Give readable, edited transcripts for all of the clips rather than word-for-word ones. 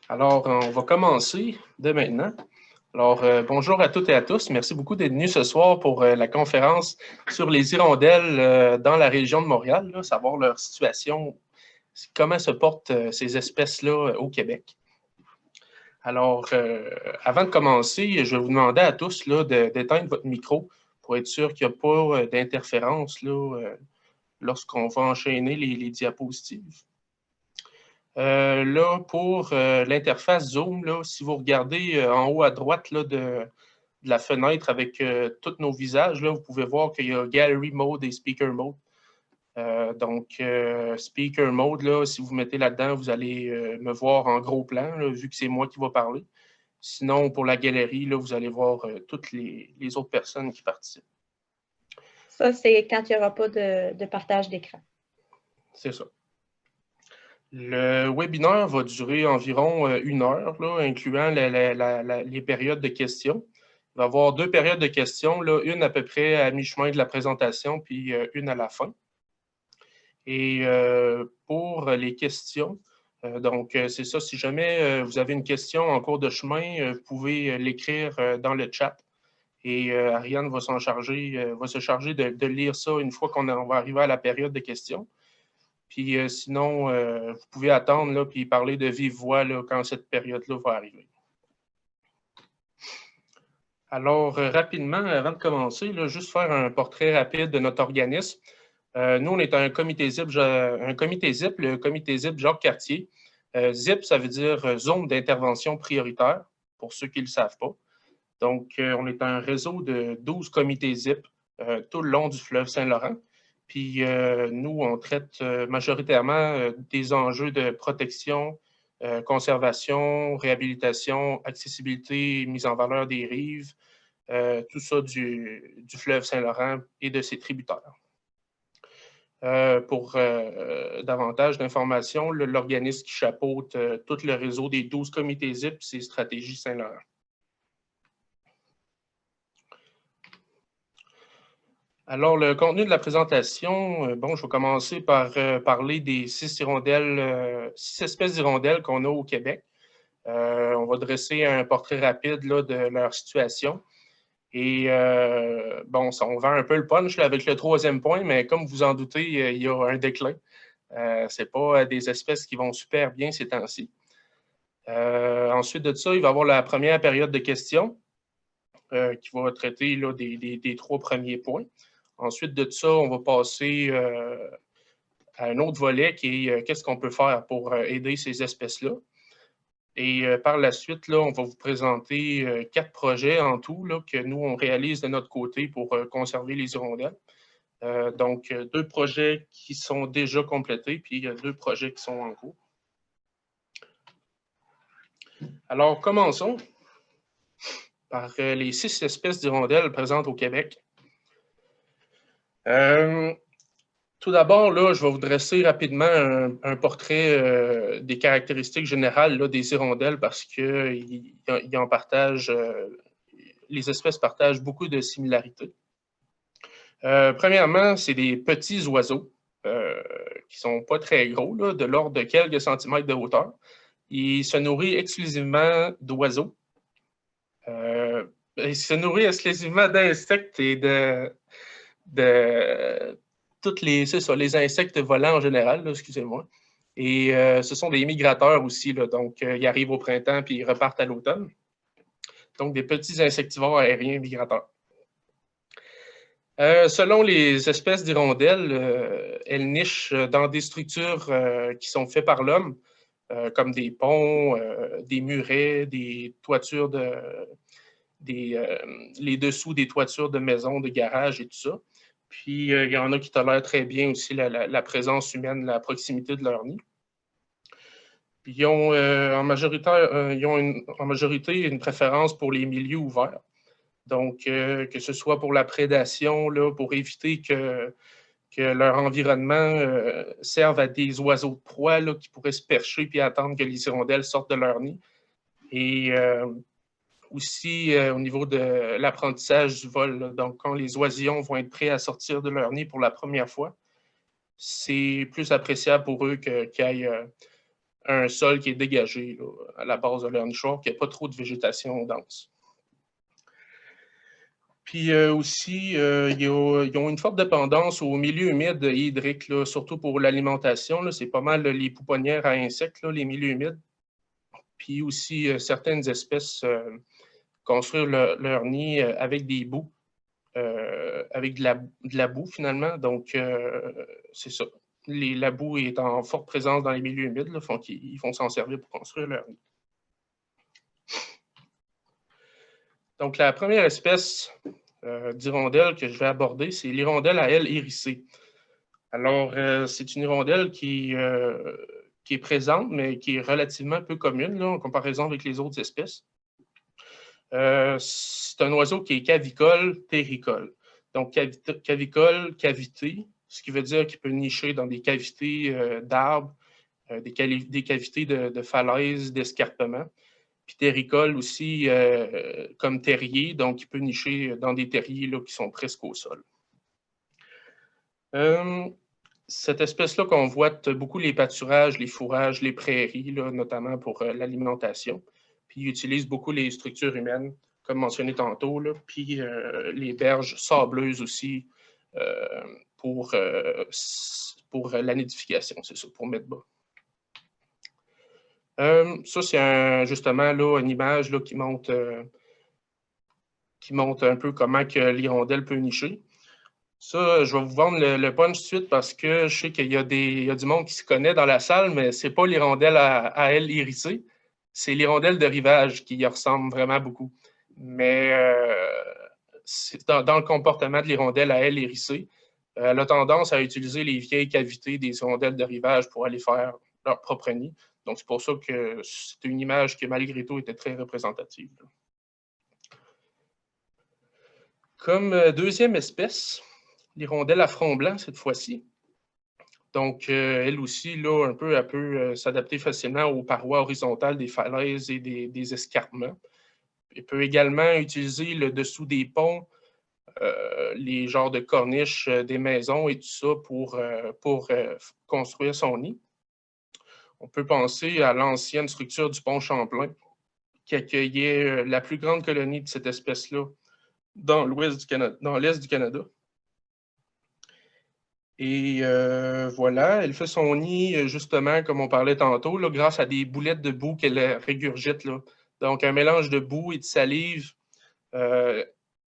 Alors, on va commencer dès maintenant. Alors, bonjour à toutes et à tous. Merci beaucoup d'être venus ce soir pour la conférence sur les hirondelles dans la région de Montréal, là, savoir leur situation, comment se portent ces espèces-là au Québec. Alors, avant de commencer, je vais vous demander à tous là, d'éteindre votre micro pour être sûr qu'il n'y a pas d'interférence lorsqu'on va enchaîner les diapositives. Là, pour l'interface Zoom, là, si vous regardez en haut à droite là, de la fenêtre avec tous nos visages, là, vous pouvez voir qu'il y a Gallery Mode et Speaker Mode. Donc, Speaker Mode, là, si vous mettez là-dedans, vous allez me voir en gros plan, là, vu que c'est moi qui vais parler. Sinon, pour la galerie, là, vous allez voir toutes les autres personnes qui participent. Ça, c'est quand il n'y aura pas de partage d'écran. C'est ça. Le webinaire va durer environ 1 heure, là, incluant les périodes de questions. Il va y avoir 2 périodes de questions, là, une à peu près à mi-chemin de la présentation, puis une à la fin. Et pour les questions, donc c'est ça, si jamais vous avez une question en cours de chemin, vous pouvez l'écrire dans le chat. Et Ariane va se charger de lire ça une fois qu'on va arriver à la période de questions. Puis sinon, vous pouvez attendre là, puis parler de vive voix là, quand cette période-là va arriver. Alors, rapidement, avant de commencer, là, juste faire un portrait rapide de notre organisme. Nous, on est un comité ZIP, le comité ZIP Jacques Cartier. ZIP, ça veut dire Zone d'intervention prioritaire, pour ceux qui ne le savent pas. Donc, on est un réseau de 12 comités ZIP tout le long du fleuve Saint-Laurent. Puis nous, on traite majoritairement des enjeux de protection, conservation, réhabilitation, accessibilité, mise en valeur des rives, tout ça du fleuve Saint-Laurent et de ses tributaires. Pour davantage d'informations, l'organisme qui chapeaute tout le réseau des 12 comités ZIP, c'est Stratégie Saint-Laurent. Alors, le contenu de la présentation, bon, je vais commencer par parler des 6 espèces d'hirondelles qu'on a au Québec. On va dresser un portrait rapide là, de leur situation. Et bon, on vend un peu le punch là, avec le 3e point, mais comme vous en doutez, il y a un déclin. Ce n'est pas des espèces qui vont super bien ces temps-ci. Ensuite de ça, il va y avoir la première période de questions qui va traiter là, des 3 premiers points. Ensuite de ça, on va passer à un autre volet qui est qu'est-ce qu'on peut faire pour aider ces espèces-là. Et par la suite, là, on va vous présenter 4 projets en tout là, que nous, on réalise de notre côté pour conserver les hirondelles. Donc, 2 projets qui sont déjà complétés, puis 2 projets qui sont en cours. Alors, commençons par les 6 espèces d'hirondelles présentes au Québec. Tout d'abord, là, je vais vous dresser rapidement un portrait des caractéristiques générales là, des hirondelles parce qu'ils en partagent, les espèces partagent beaucoup de similarités. Premièrement, c'est des petits oiseaux qui ne sont pas très gros, là, de l'ordre de quelques centimètres de hauteur. Ils se nourrissent exclusivement d'oiseaux. Ils se nourrissent exclusivement d'insectes et de les insectes volants en général, excusez-moi. Et ce sont des migrateurs aussi, là, donc ils arrivent au printemps puis ils repartent à l'automne. Donc des petits insectivores aériens migrateurs. Selon les espèces d'hirondelles, elles nichent dans des structures qui sont faites par l'homme, comme des ponts, des murets, des toitures les dessous des toitures de maisons, de garages et tout ça. Puis, il y en a qui tolèrent très bien aussi la présence humaine, la proximité de leur nid. Puis, ils ont, en majorité une préférence pour les milieux ouverts. Donc, que ce soit pour la prédation, là, pour éviter que leur environnement serve à des oiseaux de proie là, qui pourraient se percher puis attendre que les hirondelles sortent de leur nid. Et aussi au niveau de l'apprentissage du vol. Là. Donc, quand les oisillons vont être prêts à sortir de leur nid pour la première fois, c'est plus appréciable pour eux qu'il y ait un sol qui est dégagé là, à la base de leur nichoir, qu'il n'y a pas trop de végétation dense. Puis aussi, ils ont une forte dépendance au milieu humide et hydrique, là, surtout pour l'alimentation. C'est pas mal les pouponnières à insectes, là, les milieux humides. Puis aussi, certaines espèces construire leur nid avec des boues, avec de la boue finalement. Donc, c'est ça. La boue est en forte présence dans les milieux humides, là, ils vont s'en servir pour construire leur nid. Donc, la première espèce d'hirondelle que je vais aborder, c'est l'hirondelle à ailes hérissées. Alors, c'est une hirondelle qui est présente, mais qui est relativement peu commune là, en comparaison avec les autres espèces. C'est un oiseau qui est cavicole, terricole. Donc, cavicole, cavité, ce qui veut dire qu'il peut nicher dans des cavités d'arbres, des cavités de falaises, d'escarpements. Puis terricole aussi, comme terrier, donc il peut nicher dans des terriers là, qui sont presque au sol. Cette espèce-là convoite beaucoup les pâturages, les fourrages, les prairies, là, notamment pour l'alimentation. Puis il utilise beaucoup les structures humaines, comme mentionné tantôt, là, puis les berges sableuses aussi pour la nidification, c'est ça, pour mettre bas. Ça, c'est justement là, une image là, qui montre un peu comment l'hirondelle peut nicher. Ça, je vais vous vendre le punch tout de suite parce que je sais qu'il y a du monde qui se connaît dans la salle, mais ce n'est pas l'hirondelle à ailes hérissées. C'est l'hirondelle de rivage qui y ressemble vraiment beaucoup. Mais c'est dans le comportement de l'hirondelle à ailes hérissées, elle a tendance à utiliser les vieilles cavités des hirondelles de rivage pour aller faire leur propre nid. Donc, c'est pour ça que c'est une image qui, malgré tout, était très représentative. Comme deuxième espèce, l'hirondelle à front blanc, cette fois-ci. Donc, elle aussi, là, elle peut s'adapter facilement aux parois horizontales des falaises et des escarpements. Elle peut également utiliser le dessous des ponts, les genres de corniches des maisons et tout ça pour construire son nid. On peut penser à l'ancienne structure du pont Champlain, qui accueillait la plus grande colonie de cette espèce-là dans l'est du Canada. Et voilà, elle fait son nid, justement, comme on parlait tantôt, là, grâce à des boulettes de boue qu'elle régurgite. Là. Donc, un mélange de boue et de salive.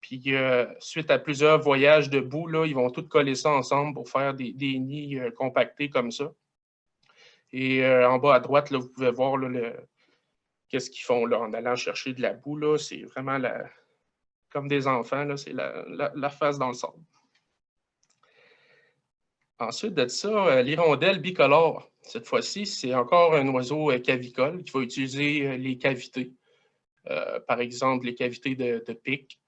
Puis, suite à plusieurs voyages de boue, là, ils vont tous coller ça ensemble pour faire des nids compactés comme ça. Et en bas à droite, là, vous pouvez voir là, qu'est-ce qu'ils font là, en allant chercher de la boue. Là. C'est vraiment comme des enfants, là, c'est la face dans le sable. Ensuite de ça, l'hirondelle bicolore. Cette fois-ci, c'est encore un oiseau cavicole qui va utiliser les cavités. Par exemple, les cavités de pic,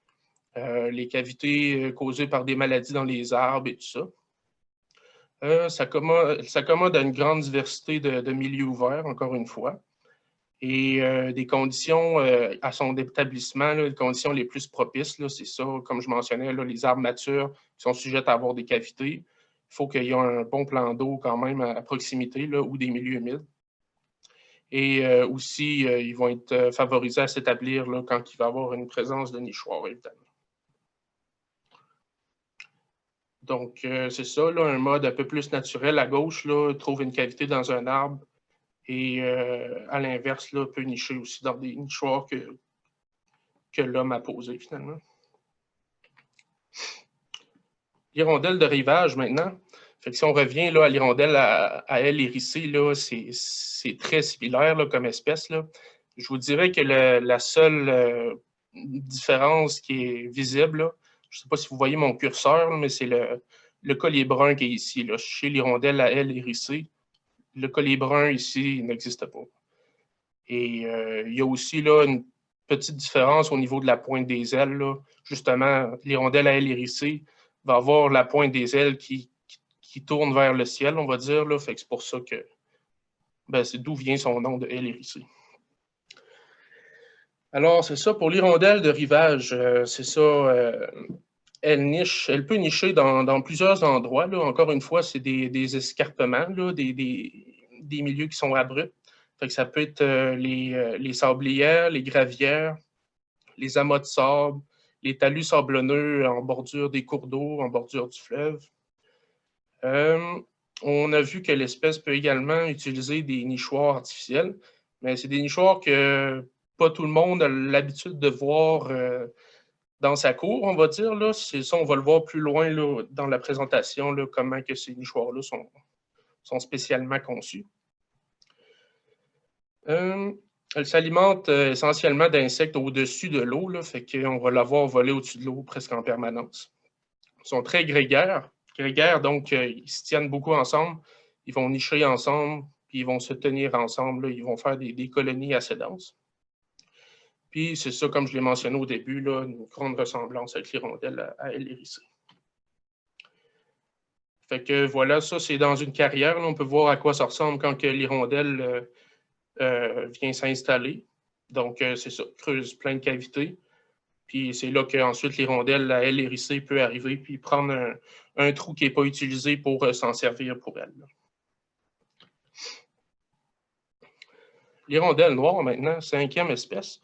les cavités causées par des maladies dans les arbres et tout ça. Ça s'accommode à une grande diversité de milieux ouverts, encore une fois, et des conditions à son établissement, là, les conditions les plus propices, c'est ça, comme je mentionnais, là, les arbres matures qui sont sujets à avoir des cavités. Il faut qu'il y ait un bon plan d'eau quand même à proximité là, ou des milieux humides. Et aussi, ils vont être favorisés à s'établir quand il va y avoir une présence de nichoirs, évidemment. Donc, c'est ça, là, un mode un peu plus naturel. À gauche, là, trouve une cavité dans un arbre et à l'inverse, là, peut nicher aussi dans des nichoirs que l'homme a posés finalement. L'hirondelle de rivage maintenant. Fait que si on revient là, à l'hirondelle à ailes hérissées, c'est très similaire là, comme espèce. Là. Je vous dirais que la seule différence qui est visible, là, je ne sais pas si vous voyez mon curseur, là, mais c'est le collier brun qui est ici. Là, chez l'hirondelle à ailes hérissées, le collier brun ici n'existe pas. Et il y a aussi là, une petite différence au niveau de la pointe des ailes. Là. Justement, l'hirondelle à ailes hérissées va avoir la pointe des ailes qui tourne vers le ciel, on va dire. Là. Fait que c'est pour ça que c'est d'où vient son nom de aile hérissée. Alors, c'est ça pour l'hirondelle de rivage. C'est ça. Elle peut nicher dans plusieurs endroits. Là. Encore une fois, c'est des escarpements, là, des milieux qui sont abrupts. Fait que ça peut être les sablières, les gravières, les amas de sable, les talus sablonneux en bordure des cours d'eau, en bordure du fleuve. On a vu que l'espèce peut également utiliser des nichoirs artificiels, mais c'est des nichoirs que pas tout le monde a l'habitude de voir dans sa cour, on va dire. Là. C'est ça, on va le voir plus loin là, dans la présentation, là, comment que ces nichoirs-là sont spécialement conçus. Elle s'alimente essentiellement d'insectes au-dessus de l'eau, fait qu'on va la voir voler au-dessus de l'eau presque en permanence. Ils sont très grégaires. Donc ils se tiennent beaucoup ensemble. Ils vont nicher ensemble, puis ils vont se tenir ensemble. Là. Ils vont faire des colonies assez denses. Puis c'est ça, comme je l'ai mentionné au début, là, une grande ressemblance avec l'hirondelle à aile hérissée. Fait que voilà, ça c'est dans une carrière. Là, on peut voir à quoi ça ressemble quand l'hirondelle vient s'installer. Donc c'est ça, creuse plein de cavités. Puis c'est là qu'ensuite l'hirondelle à aile hérissée peut arriver puis prendre un trou qui n'est pas utilisé pour s'en servir pour elle. L'hirondelle noire maintenant, 5e espèce.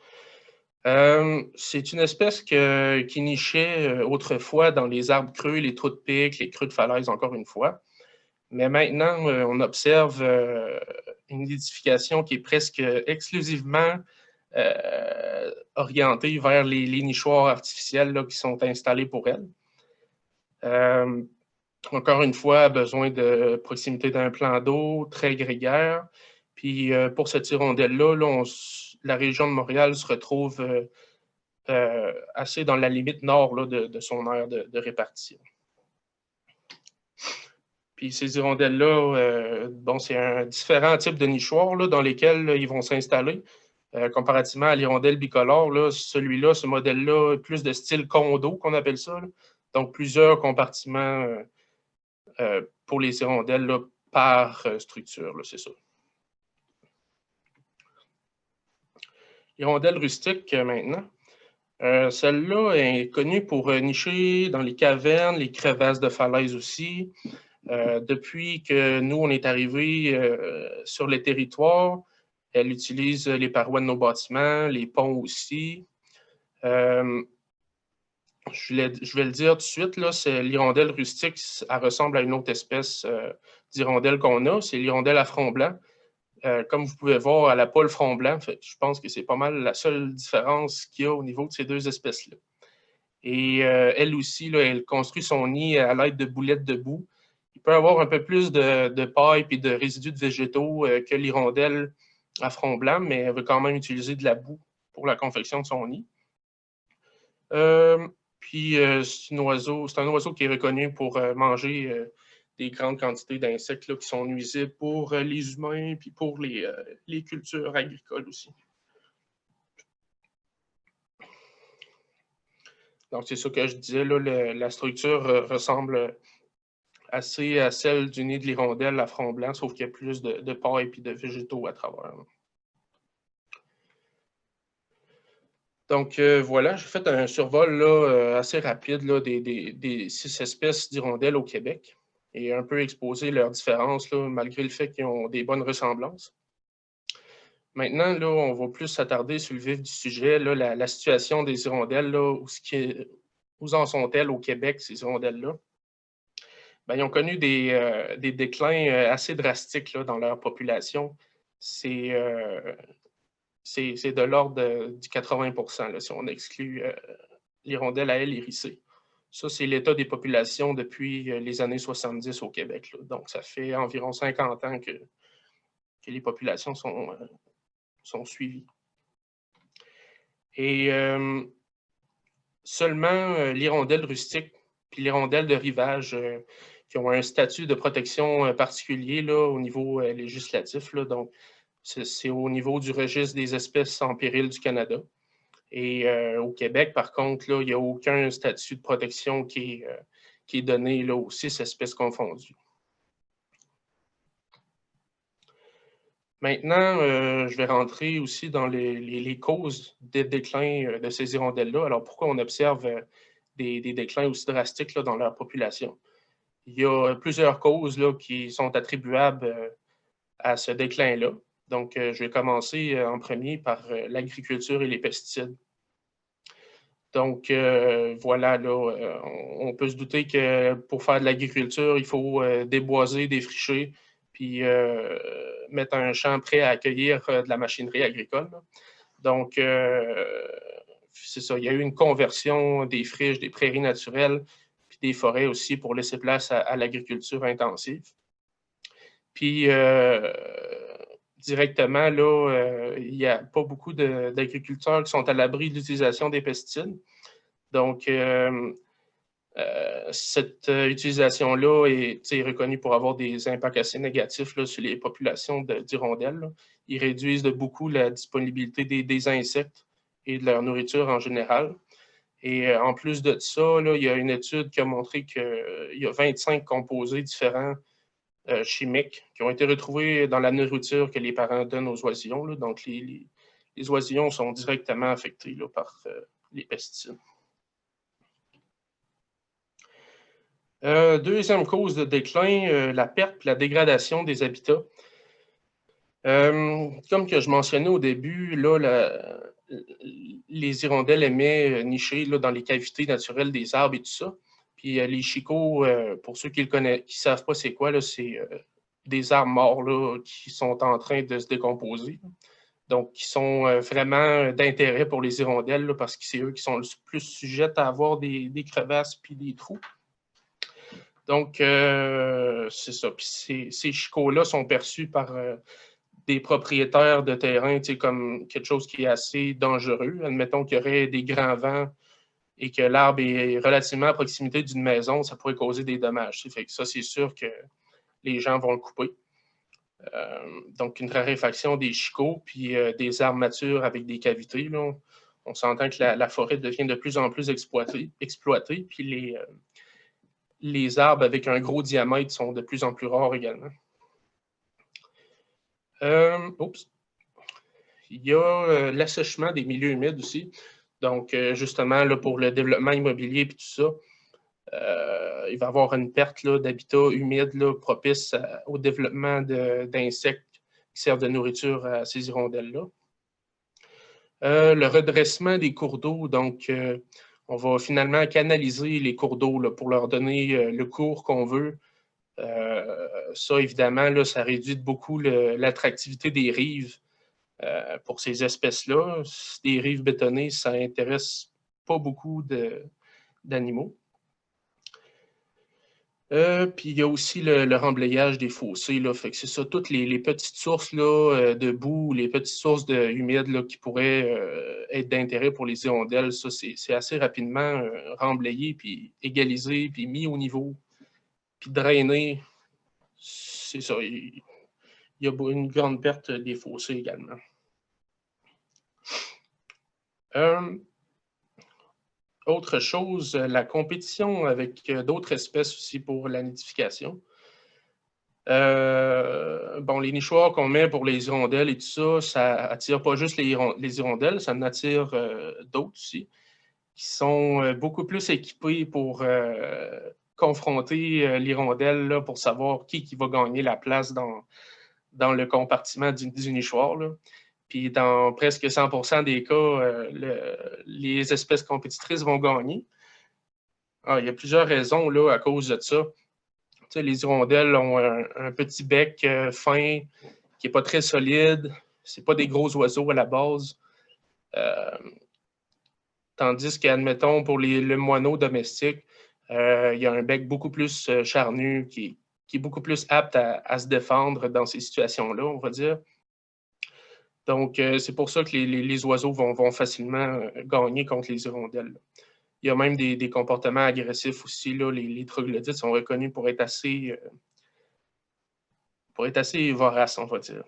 C'est une espèce qui nichait autrefois dans les arbres creux, les trous de pic, les creux de falaise, encore une fois. Mais maintenant, on observe une nidification qui est presque exclusivement orientée vers les nichoirs artificiels là, qui sont installés pour elle. Encore une fois, besoin de proximité d'un plan d'eau, très grégaire. Puis pour cette hirondelle-là, la région de Montréal se retrouve assez dans la limite nord là, de son aire de répartition. Puis ces hirondelles-là, bon, c'est un différent type de nichoir là, dans lesquels là, ils vont s'installer. Comparativement à l'hirondelle bicolore, là, celui-là, ce modèle-là, plus de style condo qu'on appelle ça. Là. Donc plusieurs compartiments pour les hirondelles là, par structure, c'est ça. Hirondelle rustique maintenant. Celle-là est connue pour nicher dans les cavernes, les crevasses de falaises aussi. Depuis que nous, on est arrivés sur les territoires, elle utilise les parois de nos bâtiments, les ponts aussi. Je vais le dire tout de suite, là, c'est l'hirondelle rustique, elle ressemble à une autre espèce d'hirondelle qu'on a, c'est l'hirondelle à front blanc. Comme vous pouvez voir, elle n'a pas le front blanc. Fait, je pense que c'est pas mal la seule différence qu'il y a au niveau de ces deux espèces-là. Et elle aussi, là, elle construit son nid à l'aide de boulettes de boue. Il peut avoir un peu plus de paille et de résidus de végétaux que l'hirondelle à front blanc, mais elle veut quand même utiliser de la boue pour la confection de son nid. Puis c'est un oiseau qui est reconnu pour manger des grandes quantités d'insectes qui sont nuisibles pour les humains puis pour les cultures agricoles aussi. Donc, c'est ça que je disais, là, la structure ressemble assez à celle du nid de l'hirondelle à front blanc, sauf qu'il y a plus de paille et de végétaux à travers. Donc, voilà, j'ai fait un survol là, assez rapide là, des 6 espèces d'hirondelles au Québec et un peu exposer leurs différences, là, malgré le fait qu'ils ont des bonnes ressemblances. Maintenant, là, on va plus s'attarder sur le vif du sujet, là, la situation des hirondelles, là, où en sont-elles au Québec, ces hirondelles-là? Ben, ils ont connu des déclins assez drastiques là, dans leur population. C'est de l'ordre du 80 là, si on exclut l'hirondelle à aile hérissée. Ça, c'est l'état des populations depuis les années 70 au Québec. Là. Donc, ça fait environ 50 ans que les populations sont suivies. Et seulement l'hirondelle rustique puis l'hirondelle de rivage qui ont un statut de protection particulier là, au niveau législatif. Là, donc, c'est au niveau du registre des espèces en péril du Canada. Et au Québec, par contre, là, il n'y a aucun statut de protection qui est donné là, aux 6 espèces confondues. Maintenant, je vais rentrer aussi dans les causes des déclins de ces hirondelles-là. Alors, pourquoi on observe des déclins aussi drastiques là, dans leur population? Il y a plusieurs causes là, qui sont attribuables à ce déclin-là. Donc, je vais commencer en premier par l'agriculture et les pesticides. Donc, voilà, là, on peut se douter que pour faire de l'agriculture, il faut déboiser, défricher, puis mettre un champ prêt à accueillir de la machinerie agricole. Là. Donc, c'est ça, il y a eu une conversion des friches, des prairies naturelles, puis des forêts aussi pour laisser place à l'agriculture intensive. Puis, directement, là, il n'y a pas beaucoup d'agriculteurs qui sont à l'abri de l'utilisation des pesticides. Donc, cette utilisation-là est reconnue pour avoir des impacts assez négatifs là, sur les populations d'hirondelles. Ils réduisent de beaucoup la disponibilité des insectes et de leur nourriture en général. Et en plus de ça, là, il y a une étude qui a montré qu'il y a 25 composés différents chimiques qui ont été retrouvés dans la nourriture que les parents donnent aux oisillons. Là. Donc, les oisillons sont directement affectés là, par les pesticides. Deuxième cause de déclin, la perte et la dégradation des habitats. Comme que je mentionnais au début, là, les hirondelles aimaient nicher là, dans les cavités naturelles des arbres et tout ça. Puis les chicots, pour ceux qui ne savent pas c'est quoi, c'est des arbres morts là, qui sont en train de se décomposer. Donc, qui sont vraiment d'intérêt pour les hirondelles là, parce que c'est eux qui sont le plus sujets à avoir des crevasses puis des trous. Donc, c'est ça. Puis ces chicots-là sont perçus par des propriétaires de terrain comme quelque chose qui est assez dangereux. Admettons qu'il y aurait des grands vents et que l'arbre est relativement à proximité d'une maison, ça pourrait causer des dommages. Fait que ça, c'est sûr que les gens vont le couper. Donc, une raréfaction des chicots puis des arbres matures avec des cavités. Là, on s'entend que la forêt devient de plus en plus exploitée puis les arbres avec un gros diamètre sont de plus en plus rares également. Il y a l'assèchement des milieux humides aussi. Donc, justement, là, pour le développement immobilier et tout ça, il va y avoir une perte d'habitat humide là, propice au développement d'insectes qui servent de nourriture à ces hirondelles-là. Le redressement des cours d'eau, donc on va finalement canaliser les cours d'eau pour leur donner le cours qu'on veut. Ça, évidemment, là, ça réduit beaucoup l'attractivité des rives pour ces espèces-là. Des rives bétonnées, ça n'intéresse pas beaucoup d'animaux. Puis il y a aussi le remblayage des fossés. Là, fait que c'est ça, toutes les petites sources là, de boue, les petites sources humides là, qui pourraient être d'intérêt pour les hirondelles, ça, c'est assez rapidement remblayé, puis égalisé, puis mis au niveau, puis drainé. C'est ça. Il y a une grande perte des fossés également. Autre chose, la compétition avec d'autres espèces aussi pour la nidification. Bon, les nichoirs qu'on met pour les hirondelles et tout ça, ça attire pas juste les hirondelles, ça en attire d'autres aussi, qui sont beaucoup plus équipés pour confronter l'hirondelle là, pour savoir qui va gagner la place dans le compartiment du nichoir. Là. Puis dans presque 100% des cas, les espèces compétitrices vont gagner. Il y a plusieurs raisons là, à cause de ça. Tu sais, les hirondelles ont un petit bec fin qui n'est pas très solide. Ce n'est pas des gros oiseaux à la base. Tandis qu'admettons, pour le moineau domestique, il y a un bec beaucoup plus charnu qui est beaucoup plus apte à se défendre dans ces situations-là, on va dire. Donc, c'est pour ça que les oiseaux vont facilement gagner contre les hirondelles. Il y a même des comportements agressifs aussi. Là. Les troglodytes sont reconnus pour être assez voraces, on va dire.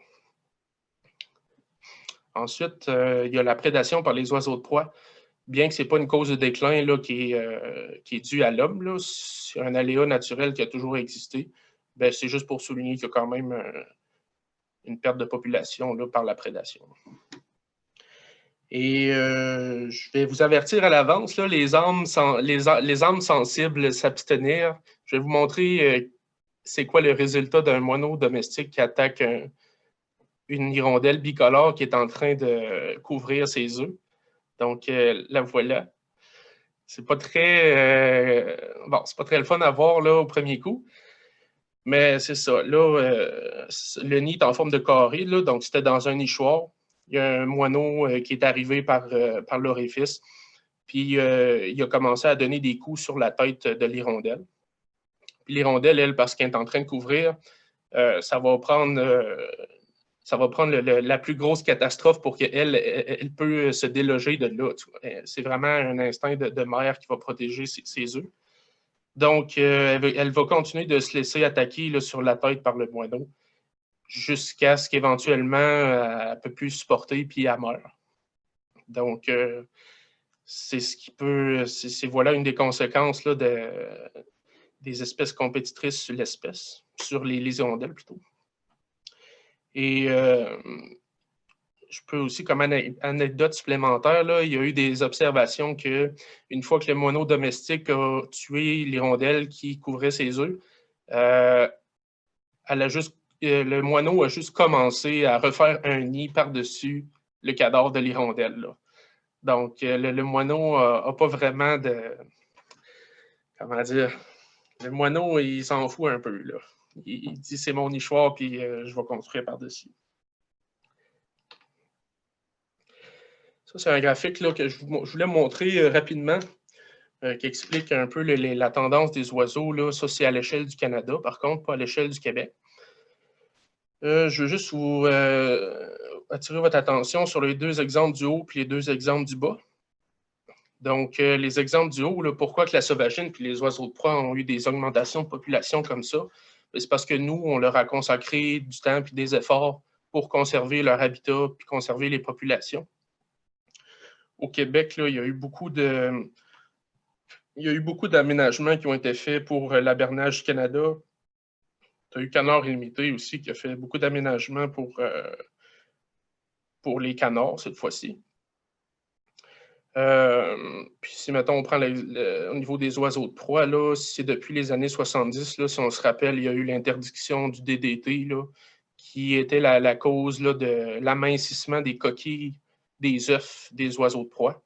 Ensuite, il y a la prédation par les oiseaux de proie. Bien que ce n'est pas une cause de déclin là, qui est due à l'homme, c'est un aléa naturel qui a toujours existé. Ben, c'est juste pour souligner qu'il y a quand même une perte de population là, par la prédation. Et je vais vous avertir à l'avance, les âmes sensibles s'abstenir. Je vais vous montrer c'est quoi le résultat d'un moineau domestique qui attaque une hirondelle bicolore qui est en train de couvrir ses œufs. Donc, la voilà. C'est pas très c'est pas très le fun à voir là, au premier coup. Mais c'est ça. Là, le nid est en forme de carré, là, donc c'était dans un nichoir. Il y a un moineau qui est arrivé par l'orifice. Puis il a commencé à donner des coups sur la tête de l'hirondelle. Puis l'hirondelle, elle, parce qu'elle est en train de couvrir, ça va prendre la plus grosse catastrophe pour qu'elle elle peut se déloger de là. C'est vraiment un instinct de mère qui va protéger ses œufs. Donc, elle va continuer de se laisser attaquer là, sur la tête par le moineau jusqu'à ce qu'éventuellement, elle ne peut plus supporter puis elle meurt. Donc, c'est ce qui peut. C'est voilà une des conséquences là, des espèces compétitrices sur l'espèce, sur les hirondelles plutôt. Et je peux aussi, comme anecdote supplémentaire, là, il y a eu des observations qu'une fois que le moineau domestique a tué l'hirondelle qui couvrait ses œufs, le moineau a juste commencé à refaire un nid par-dessus le cadavre de l'hirondelle. Là. Donc, le moineau n'a pas vraiment de... Comment dire? Le moineau, il s'en fout un peu. Là. Il dit, c'est mon nichoir, puis je vais construire par-dessus. Ça, c'est un graphique là, que je voulais montrer rapidement, qui explique un peu la tendance des oiseaux. Là. Ça, c'est à l'échelle du Canada, par contre, pas à l'échelle du Québec. Je veux juste vous attirer votre attention sur les deux exemples du haut et les deux exemples du bas. Donc, les exemples du haut, là, pourquoi que la sauvagine et les oiseaux de proie ont eu des augmentations de population comme ça? C'est parce que nous, on leur a consacré du temps et des efforts pour conserver leur habitat et conserver les populations. Au Québec, là, il y a eu beaucoup d'aménagements qui ont été faits pour l'hibernage du Canada. Tu as eu Canard Illimité aussi qui a fait beaucoup d'aménagements pour les canards cette fois-ci. Puis si, mettons, on prend au niveau des oiseaux de proie, là, c'est depuis les années 70, là, si on se rappelle, il y a eu l'interdiction du DDT, là, qui était la cause là, de l'amincissement des coquilles des œufs des oiseaux de proie.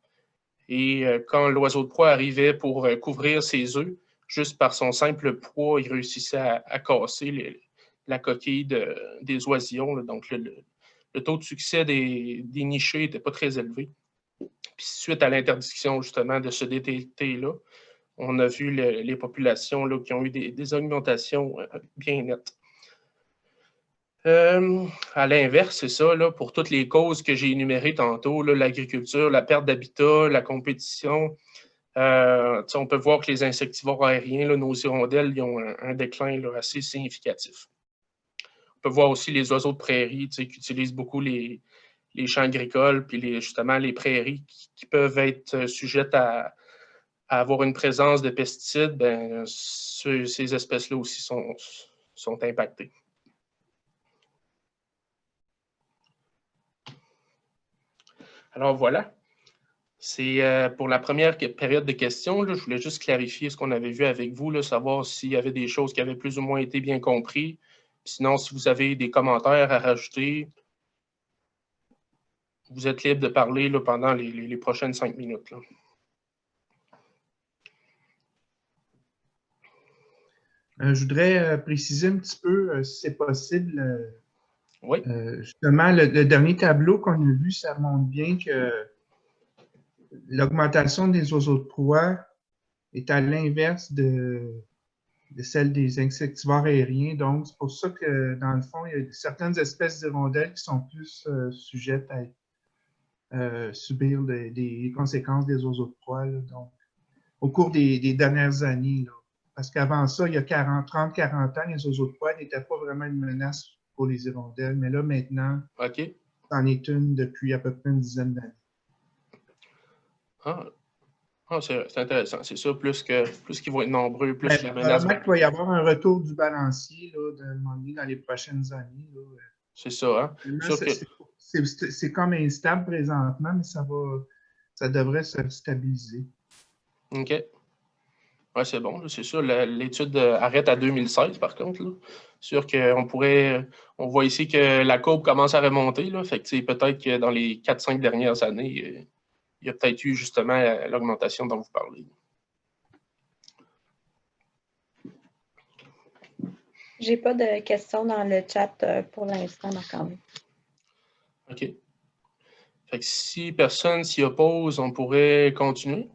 Et quand l'oiseau de proie arrivait pour couvrir ses œufs, juste par son simple poids, il réussissait à casser la coquille des oisillons. Là. Donc, le taux de succès des nichés n'était pas très élevé. Puis, suite à l'interdiction, justement, de ce DDT-là, on a vu les populations là, qui ont eu des augmentations bien nettes. À l'inverse, c'est ça, là, pour toutes les causes que j'ai énumérées tantôt, l'agriculture, la perte d'habitat, la compétition, on peut voir que les insectivores aériens, là, nos hirondelles, ils ont un déclin là, assez significatif. On peut voir aussi les oiseaux de prairie qui utilisent beaucoup les champs agricoles, puis justement les prairies qui peuvent être sujettes à avoir une présence de pesticides, ben, ces espèces-là aussi sont impactées. Alors voilà, c'est pour la première période de questions. Là, je voulais juste clarifier ce qu'on avait vu avec vous, là, savoir s'il y avait des choses qui avaient plus ou moins été bien comprises. Sinon, si vous avez des commentaires à rajouter, vous êtes libre de parler là, pendant les prochaines 5 minutes. Là. Je voudrais préciser un petit peu, si c'est possible, oui. Justement, le dernier tableau qu'on a vu, ça montre bien que l'augmentation des oiseaux de proie est à l'inverse de celle des insectivores aériens. Donc, c'est pour ça que, dans le fond, il y a certaines espèces d'hirondelles qui sont plus sujettes à subir des conséquences des oiseaux de proie. Là, donc, au cours des dernières années. Là. Parce qu'avant ça, il y a 30-40 ans, les oiseaux de proie n'étaient pas vraiment une menace pour les hirondelles. Mais là, maintenant, c'en est une depuis à peu près une dizaine d'années. C'est intéressant. C'est ça, plus qu'ils vont être nombreux, plus la menace va... qu'il va y avoir un retour du balancier là, dans les prochaines années. Là. C'est ça, hein? C'est comme instable présentement, mais ça devrait se stabiliser. OK. Oui, c'est bon, c'est sûr. L'étude arrête à 2016, par contre. Là. Sûr qu'on pourrait. On voit ici que la courbe commence à remonter. Là, fait que peut-être que dans les 4-5 dernières années, il y a peut-être eu justement l'augmentation dont vous parlez. J'ai pas de questions dans le chat pour l'instant, Marc-André. OK. Fait que si personne s'y oppose, on pourrait continuer.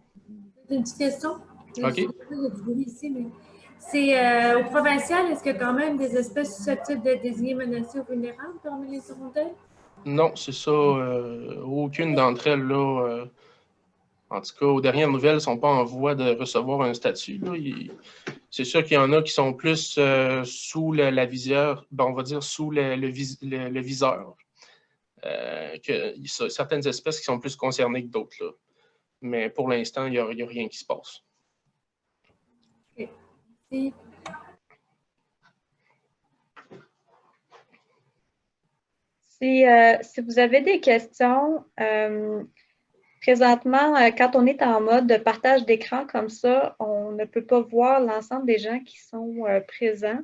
Une petite question. OK. Il y a du bruit ici, mais c'est au provincial, est-ce qu'il y a quand même des espèces susceptibles d'être désignées menacées ou vulnérables parmi les hirondelles? Non, c'est ça. Aucune d'entre elles, là, en tout cas, aux dernières nouvelles, ne sont pas en voie de recevoir un statut. C'est sûr qu'il y en a qui sont plus sous la visière, ben, on va dire sous le viseur. Il y a certaines espèces qui sont plus concernées que d'autres. Là. Mais pour l'instant, il n'y a rien qui se passe. OK. Merci. Si vous avez des questions, présentement, quand on est en mode de partage d'écran comme ça, on ne peut pas voir l'ensemble des gens qui sont présents.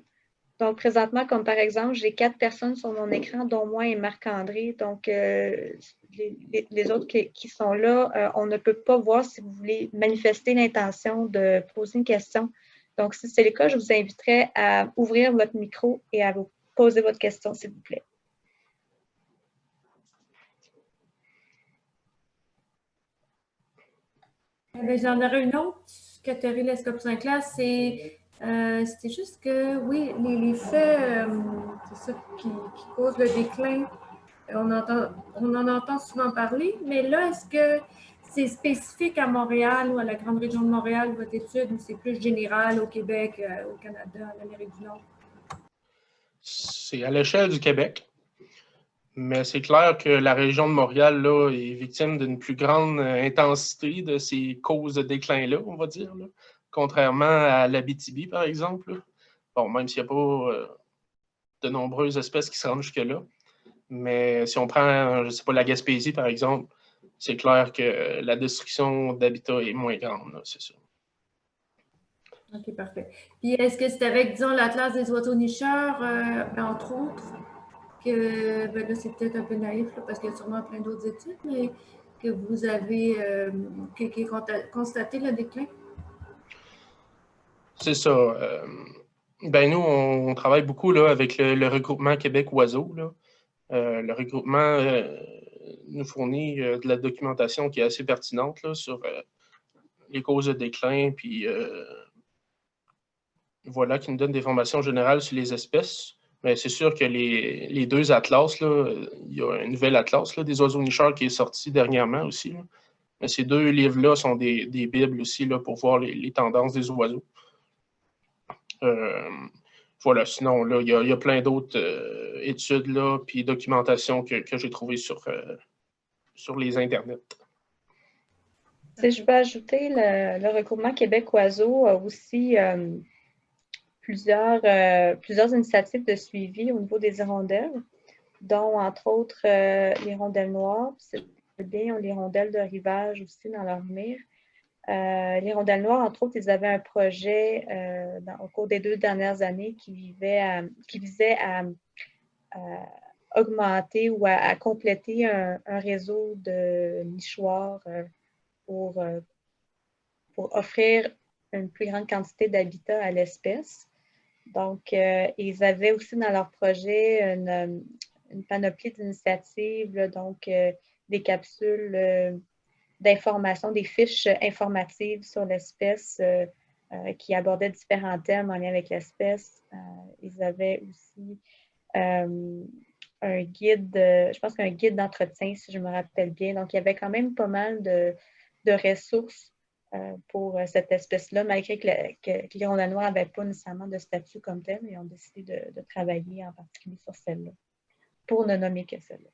Donc, présentement, comme par exemple, j'ai 4 personnes sur mon écran, dont moi et Marc-André. Donc, les autres qui sont là, on ne peut pas voir si vous voulez manifester l'intention de poser une question. Donc, si c'est le cas, je vous inviterai à ouvrir votre micro et à vous poser votre question, s'il vous plaît. J'en aurais une autre, Catherine Lescope-Saint-Clair, c'était juste que, oui, les faits, c'est ça qui cause le déclin. On en entend souvent parler, mais là, est-ce que c'est spécifique à Montréal ou à la grande région de Montréal, votre étude, ou c'est plus général au Québec, au Canada, en Amérique du Nord? C'est à l'échelle du Québec. Mais c'est clair que la région de Montréal là, est victime d'une plus grande intensité de ces causes de déclin-là, on va dire, là, contrairement à l'Abitibi, par exemple. Là. Bon, même s'il n'y a pas de nombreuses espèces qui se rendent jusque-là. Mais si on prend, je ne sais pas, la Gaspésie, par exemple, c'est clair que la destruction d'habitat est moins grande, c'est ça. OK, parfait. Puis est-ce que c'est avec, disons, l'Atlas des oiseaux nicheurs, entre autres, que, ben là, c'est peut-être un peu naïf, là, parce qu'il y a sûrement plein d'autres études, mais que vous avez constaté le déclin? C'est ça. Ben nous, on travaille beaucoup là, avec le regroupement Québec Oiseaux. Là. Le regroupement nous fournit de la documentation qui est assez pertinente là, sur les causes de déclin, puis voilà, qui nous donne des formations générales sur les espèces. Mais c'est sûr que les deux atlas, là, il y a un nouvel atlas là, des oiseaux nicheurs qui est sorti dernièrement aussi. Là. Mais ces deux livres-là sont des bibles aussi là, pour voir les tendances des oiseaux. Voilà, sinon, là, il y a plein d'autres études là, puis documentation que j'ai trouvées sur les internets. Si je peux ajouter, le regroupement Québec Oiseaux a aussi plusieurs initiatives de suivi au niveau des hirondelles, dont entre autres l'hirondelle noire, c'est bien l'hirondelle de rivage aussi dans leur mire. L'hirondelle noire, entre autres, ils avaient un projet au cours des 2 dernières années qui visait à augmenter ou à compléter un réseau de nichoirs pour offrir une plus grande quantité d'habitat à l'espèce. Donc, ils avaient aussi dans leur projet une panoplie d'initiatives, donc des capsules d'information, des fiches informatives sur l'espèce qui abordaient différents thèmes en lien avec l'espèce. Ils avaient aussi un guide, je pense qu'un guide d'entretien, si je me rappelle bien. Donc, il y avait quand même pas mal de ressources pour cette espèce-là, malgré que l'hirondelle noire n'avait pas nécessairement de statut comme tel, mais ils ont décidé de travailler en particulier sur celle-là, pour ne nommer que celle-là.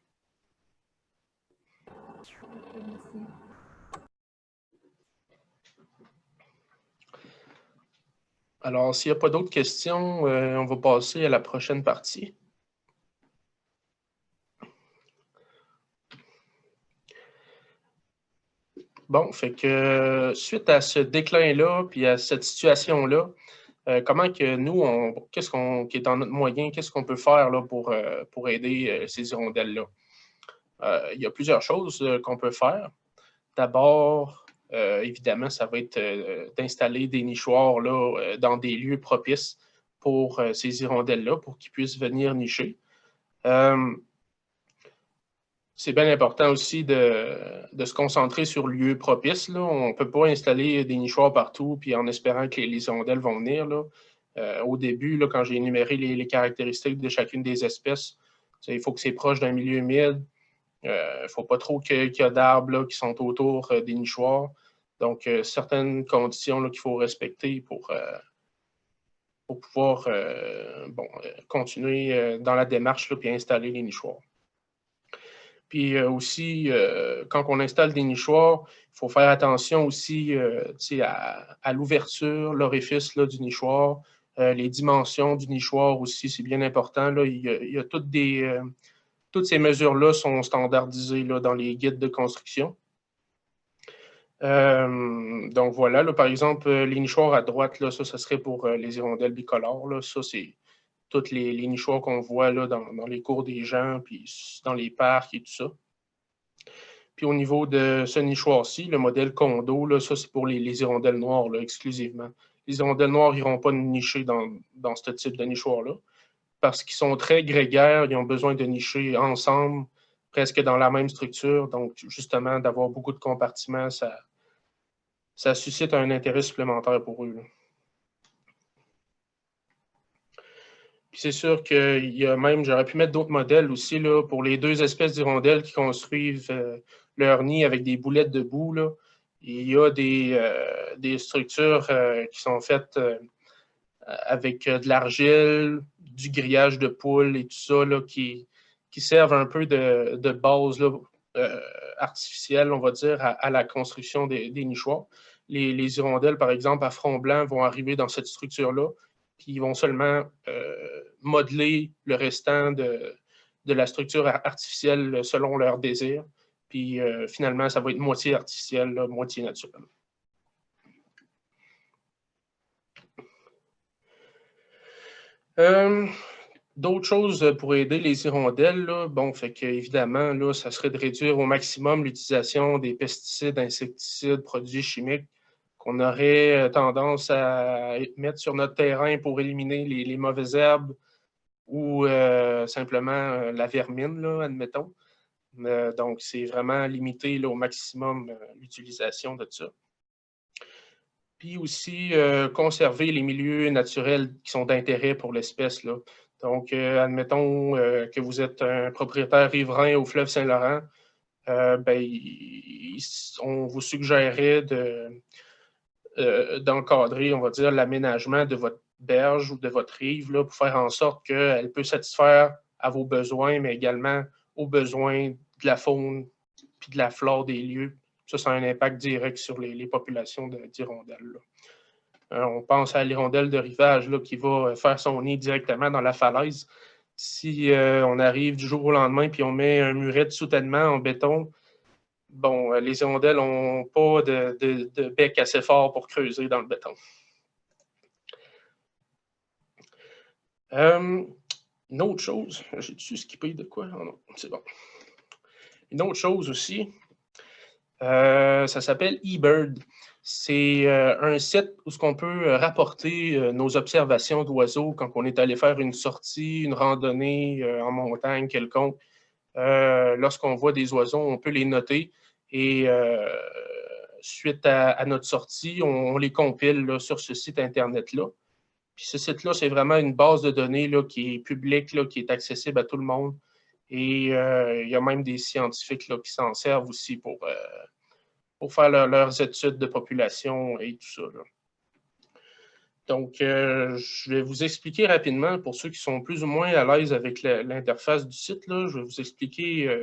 Alors, s'il n'y a pas d'autres questions, on va passer à la prochaine partie. Bon, fait que suite à ce déclin-là, puis à cette situation-là, comment que nous, qu'est-ce qui est en notre moyen, qu'est-ce qu'on peut faire là, pour aider ces hirondelles-là? Il y a plusieurs choses qu'on peut faire. D'abord, évidemment, ça va être d'installer des nichoirs là, dans des lieux propices pour ces hirondelles-là, pour qu'ils puissent venir nicher. C'est bien important aussi de se concentrer sur le lieu propice. Là. On ne peut pas installer des nichoirs partout puis en espérant que les hirondelles vont venir. Là. Au début, là, quand j'ai énuméré les caractéristiques de chacune des espèces, il faut que c'est proche d'un milieu humide. Il ne faut pas trop qu'il y ait d'arbres qui sont autour des nichoirs. Donc, certaines conditions qu'il faut respecter pour pouvoir continuer dans la démarche et installer les nichoirs. Puis aussi, quand on installe des nichoirs, il faut faire attention aussi à l'ouverture, l'orifice du nichoir, les dimensions du nichoir aussi, c'est bien important. Là. Il y a toutes ces mesures-là sont standardisées là, dans les guides de construction. Donc voilà, là, par exemple, les nichoirs à droite, là, ça serait pour les hirondelles bicolores. Là. Ça, c'est tous les nichoirs qu'on voit là, dans les cours des gens, puis dans les parcs et tout ça. Puis au niveau de ce nichoir-ci, le modèle condo, là, ça c'est pour les hirondelles noires là, exclusivement. Les hirondelles noires n'iront pas nicher dans ce type de nichoir-là parce qu'ils sont très grégaires, ils ont besoin de nicher ensemble, presque dans la même structure. Donc, justement, d'avoir beaucoup de compartiments, ça suscite un intérêt supplémentaire pour eux. Là. Puis c'est sûr qu'il y a même, j'aurais pu mettre d'autres modèles aussi là, pour les deux espèces d'hirondelles qui construisent leur nid avec des boulettes de boue. Là. Il y a des structures qui sont faites avec de l'argile, du grillage de poule et tout ça là, qui servent un peu de base là, artificielle, on va dire, à la construction des nichoirs. Les hirondelles, par exemple, à front blanc, vont arriver dans cette structure-là, puis ils vont seulement modeler le restant de la structure artificielle selon leur désir. Puis finalement, ça va être moitié artificiel, là, moitié naturel. D'autres choses pour aider les hirondelles, là, bon, fait qu'évidemment, là, ça serait de réduire au maximum l'utilisation des pesticides, insecticides, produits chimiques qu'on aurait tendance à mettre sur notre terrain pour éliminer les mauvaises herbes ou simplement la vermine, là, admettons. Donc, c'est vraiment limiter là, au maximum l'utilisation de ça. Puis aussi, conserver les milieux naturels qui sont d'intérêt pour l'espèce. Là. Donc, admettons que vous êtes un propriétaire riverain au fleuve Saint-Laurent, on vous suggérerait d'encadrer, on va dire, l'aménagement de votre berge ou de votre rive là, pour faire en sorte qu'elle peut satisfaire à vos besoins, mais également aux besoins de la faune puis de la flore des lieux. Ça a un impact direct sur les populations d'hirondelles. On pense à l'hirondelle de rivage là, qui va faire son nid directement dans la falaise. Si on arrive du jour au lendemain puis on met un muret de soutènement en béton, bon, les hirondelles n'ont pas de bec assez fort pour creuser dans le béton. Une autre chose, j'ai-tu skippé de quoi? Oh non, c'est bon. Une autre chose aussi, ça s'appelle eBird. C'est un site où on peut rapporter nos observations d'oiseaux quand on est allé faire une sortie, une randonnée en montagne quelconque. Lorsqu'on voit des oiseaux, on peut les noter et suite à notre sortie, on les compile là, sur ce site Internet-là. Puis ce site-là, c'est vraiment une base de données là, qui est publique, là, qui est accessible à tout le monde. Et il y a même des scientifiques là, qui s'en servent aussi pour faire leurs études de population et tout ça. Là. Donc, je vais vous expliquer rapidement, pour ceux qui sont plus ou moins à l'aise avec l'interface du site, là, je vais vous expliquer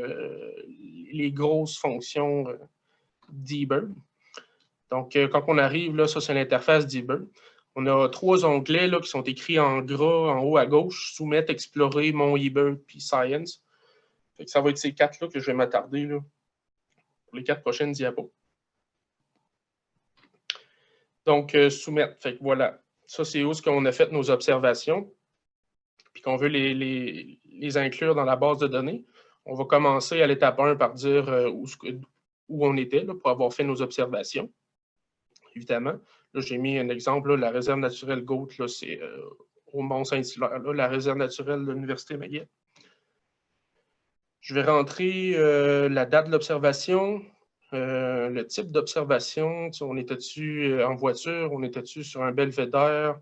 les grosses fonctions d'eBird. Donc, quand on arrive, là, ça c'est l'interface d'eBird. On a 3 onglets là, qui sont écrits en gras en haut à gauche, Soumettre, Explorer, Mon eBird, puis Science. Fait que ça va être ces 4-là que je vais m'attarder pour les 4 prochaines diapos. Donc, soumettre. Fait que voilà. Ça, c'est où ce qu'on a fait nos observations, puis qu'on veut les inclure dans la base de données. On va commencer à l'étape 1 par dire où on était là, pour avoir fait nos observations. Évidemment, là, j'ai mis un exemple, là, la réserve naturelle Gautre, c'est au Mont-Saint-Hilaire, la réserve naturelle de l'Université McGill. Je vais rentrer la date de l'observation, le type d'observation. On était-tu en voiture, on était-tu sur un belvédère?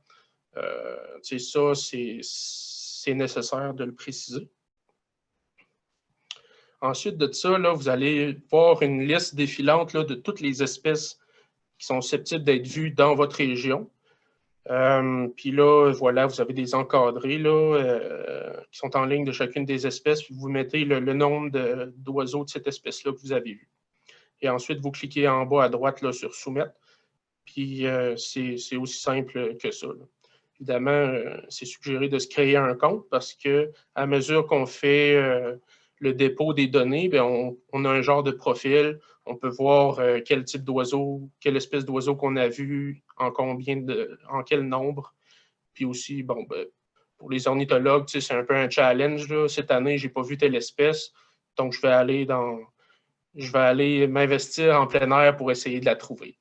Ça, c'est nécessaire de le préciser. Ensuite de ça, là, vous allez voir une liste défilante là, de toutes les espèces qui sont susceptibles d'être vues dans votre région. Puis là, voilà, vous avez des encadrés là, qui sont en ligne de chacune des espèces. Puis vous mettez le nombre d'oiseaux de cette espèce-là que vous avez vu. Et ensuite, vous cliquez en bas à droite là, sur « Soumettre ». Puis c'est aussi simple que ça, là. Évidemment, c'est suggéré de se créer un compte parce qu'à mesure qu'on fait le dépôt des données, bien, on a un genre de profil. On peut voir quel type d'oiseau, quelle espèce d'oiseau qu'on a vu, en quel nombre. Puis aussi, bon, ben, pour les ornithologues, c'est un peu un challenge, là. Cette année, je n'ai pas vu telle espèce, donc je vais aller m'investir en plein air pour essayer de la trouver.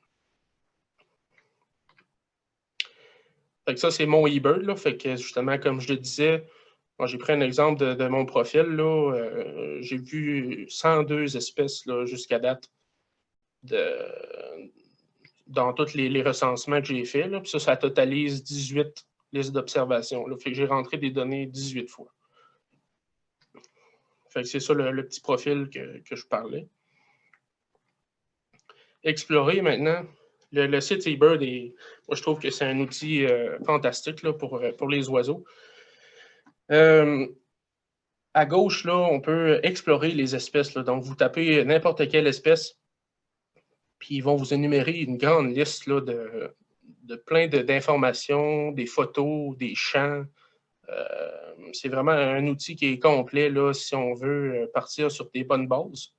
Fait que ça, c'est mon eBird, là. Fait que justement, comme je le disais, j'ai pris un exemple de mon profil, là. J'ai vu 102 espèces jusqu'à date dans tous les recensements que j'ai faits. Là. Puis ça totalise 18 listes d'observation. Fait que j'ai rentré des données 18 fois. Fait que c'est ça le petit profil que je parlais. Explorer maintenant. Le site eBird, moi, je trouve que c'est un outil fantastique là, pour les oiseaux. À gauche, là, on peut explorer les espèces. Là. Donc, vous tapez n'importe quelle espèce, puis ils vont vous énumérer une grande liste là, de plein d'informations, des photos, des champs. C'est vraiment un outil qui est complet là, si on veut partir sur des bonnes bases.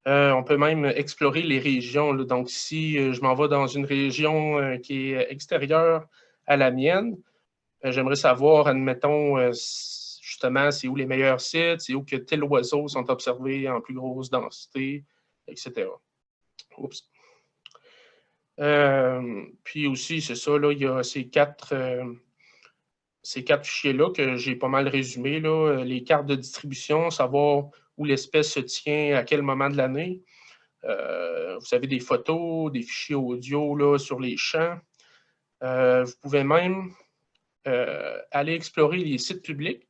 On peut même explorer les régions. Là. Donc, si je m'en vais dans une région qui est extérieure à la mienne, j'aimerais savoir, admettons, justement, c'est où les meilleurs sites, c'est où que tels oiseaux sont observés en plus grosse densité, etc. Oups. Puis aussi, c'est ça, là, il y a ces quatre fichiers-là que j'ai pas mal résumés, là, les cartes de distribution, savoir où l'espèce se tient, à quel moment de l'année. Vous avez des photos, des fichiers audio là, sur les champs. Vous pouvez même aller explorer les sites publics,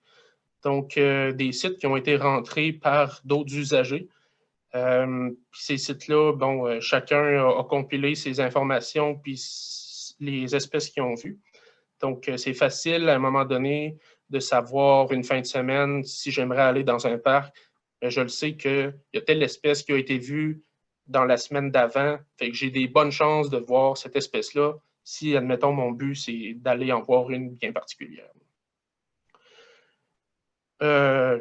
donc des sites qui ont été rentrés par d'autres usagers. Ces sites-là, bon, chacun a compilé ses informations puis les espèces qu'ils ont vues. Donc, c'est facile à un moment donné de savoir une fin de semaine si j'aimerais aller dans un parc. Je le sais qu'il y a telle espèce qui a été vue dans la semaine d'avant. Fait que j'ai des bonnes chances de voir cette espèce-là si, admettons, mon but, c'est d'aller en voir une bien particulière.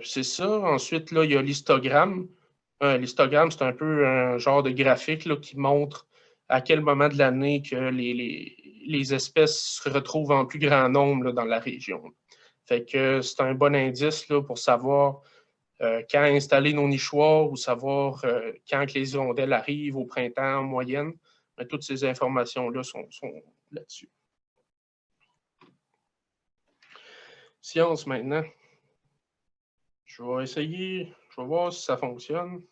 C'est ça. Ensuite, là, il y a l'histogramme. L'histogramme, c'est un peu un genre de graphique là, qui montre à quel moment de l'année que les espèces se retrouvent en plus grand nombre là, dans la région. Fait que c'est un bon indice là, pour savoir quand installer nos nichoirs ou savoir quand que les hirondelles arrivent au printemps en moyenne. Mais toutes ces informations-là sont là-dessus. Science maintenant. Je vais essayer, je vais voir si ça fonctionne.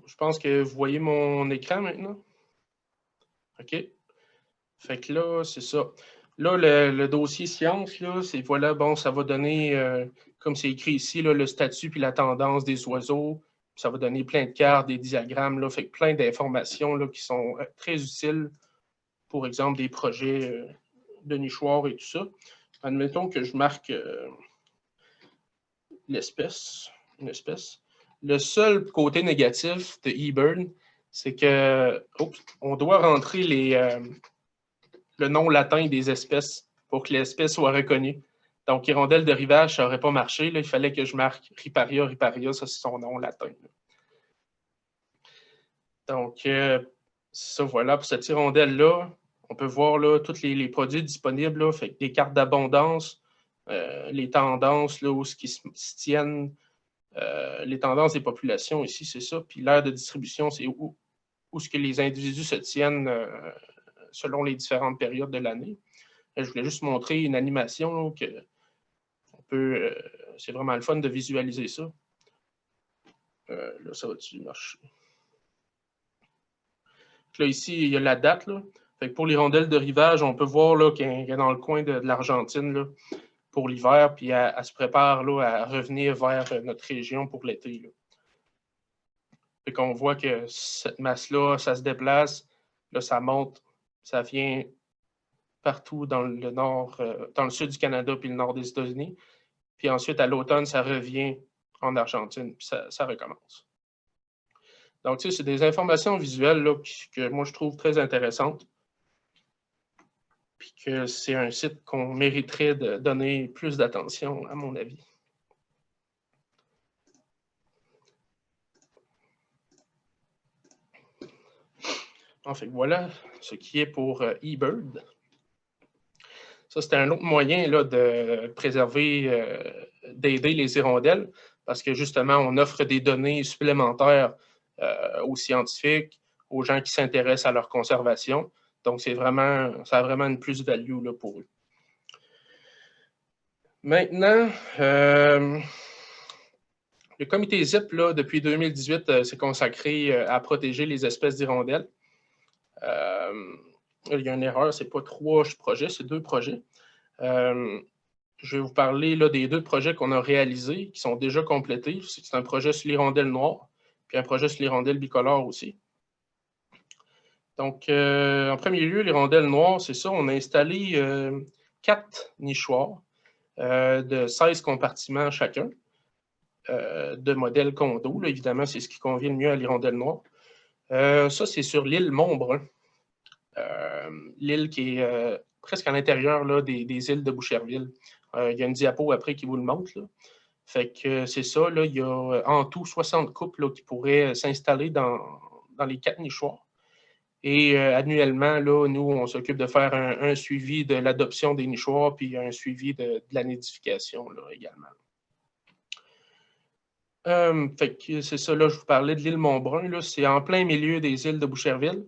Je pense que vous voyez mon écran maintenant. OK. Fait que là, c'est ça. Là, le dossier science, là, c'est voilà, bon, ça va donner, comme c'est écrit ici, là, le statut puis la tendance des oiseaux. Ça va donner plein de cartes, des diagrammes, là, fait que plein d'informations là, qui sont très utiles, pour exemple, des projets de nichoirs et tout ça. Admettons que je marque l'espèce, une espèce. Le seul côté négatif de eBird, c'est que on doit rentrer le nom latin des espèces pour que l'espèce soit reconnue. Donc, hirondelle de rivage, ça n'aurait pas marché. Là. Il fallait que je marque riparia, riparia, ça c'est son nom latin. Là. Donc, ça, voilà, pour cette hirondelle-là, on peut voir là, tous les produits disponibles, là, fait des cartes d'abondance, les tendances, là, où ce qui se tiennent, les tendances des populations ici, c'est ça. Puis l'aire de distribution, c'est où ce que les individus se tiennent selon les différentes périodes de l'année. Je voulais juste montrer une animation là, que on peut. C'est vraiment le fun de visualiser ça. Là, ça va-tu marcher? Là, ici, il y a la date. Là. Fait que pour l'hirondelle de rivage, on peut voir qu'elle est dans le coin de l'Argentine pour l'hiver, puis elle se prépare là, à revenir vers notre région pour l'été. Fait qu'on voit que cette masse-là, ça se déplace, là, ça monte, ça vient partout dans le nord, dans le sud du Canada puis le nord des États-Unis. Puis ensuite, à l'automne, ça revient en Argentine, puis ça recommence. Donc, tu sais, c'est des informations visuelles là, que moi, je trouve très intéressantes. Puis que c'est un site qu'on mériterait de donner plus d'attention, à mon avis. En fait, voilà ce qui est pour eBird. Ça, c'était un autre moyen là, de préserver, d'aider les hirondelles, parce que justement, on offre des données supplémentaires aux scientifiques, aux gens qui s'intéressent à leur conservation. Donc, ça a vraiment une plus-value là, pour eux. Maintenant, le comité ZIP, là, depuis 2018, s'est consacré à protéger les espèces d'hirondelles. Il y a une erreur, ce n'est pas 3 projets, c'est 2 projets. Je vais vous parler là, des 2 projets qu'on a réalisés, qui sont déjà complétés. C'est un projet sur l'hirondelle noire, puis un projet sur l'hirondelle bicolore aussi. Donc, en premier lieu, l'hirondelle noire, c'est ça, on a installé 4 nichoirs de 16 compartiments chacun, de modèle condo. Là, évidemment, c'est ce qui convient le mieux à l'hirondelle noire. Ça, c'est sur l'île Montbrun. L'île qui est presque à l'intérieur des îles de Boucherville. Il y a une diapo après qui vous le montre. Là. Fait que c'est ça, là, il y a en tout 60 couples là, qui pourraient s'installer dans les 4 nichoirs. Et annuellement, là, nous, on s'occupe de faire un suivi de l'adoption des nichoirs puis un suivi de la nidification là, également. Fait que c'est ça, là, je vous parlais de l'île Montbrun. C'est en plein milieu des îles de Boucherville.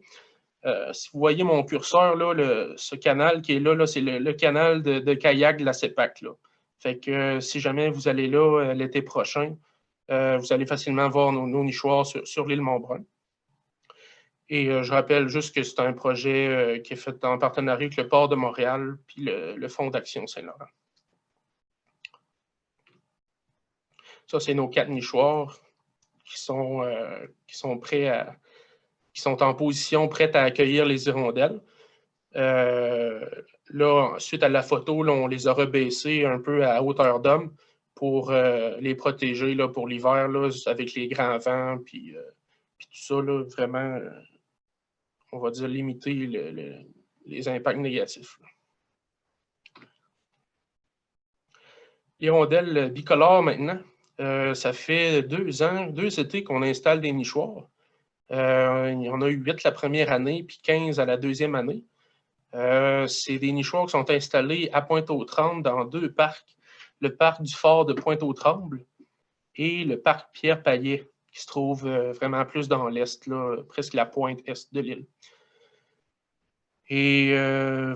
Si vous voyez mon curseur, là, ce canal qui est là, c'est le canal de kayak de la CEPAC. Là. Fait que si jamais vous allez là l'été prochain, vous allez facilement voir nos nichoirs sur l'île Montbrun. Et je rappelle juste que c'est un projet qui est fait en partenariat avec le Port de Montréal puis le Fonds d'Action Saint-Laurent. Ça, c'est nos 4 nichoirs qui sont prêts qui sont en position prête à accueillir les hirondelles. Là, suite à la photo, là, on les a rebaissés un peu à hauteur d'homme pour les protéger là, pour l'hiver avec les grands vents puis tout ça, là, vraiment, on va dire, limiter les impacts négatifs. L'hirondelle bicolore maintenant, ça fait 2 étés qu'on installe des nichoirs. Il y en a eu 8 la première année, puis 15 à la deuxième année. C'est des nichoirs qui sont installés à Pointe-aux-Trembles dans 2 parcs. Le parc du fort de Pointe-aux-Trembles et le parc Pierre-Payet, qui se trouve vraiment plus dans l'est, presque la pointe est de l'île. Et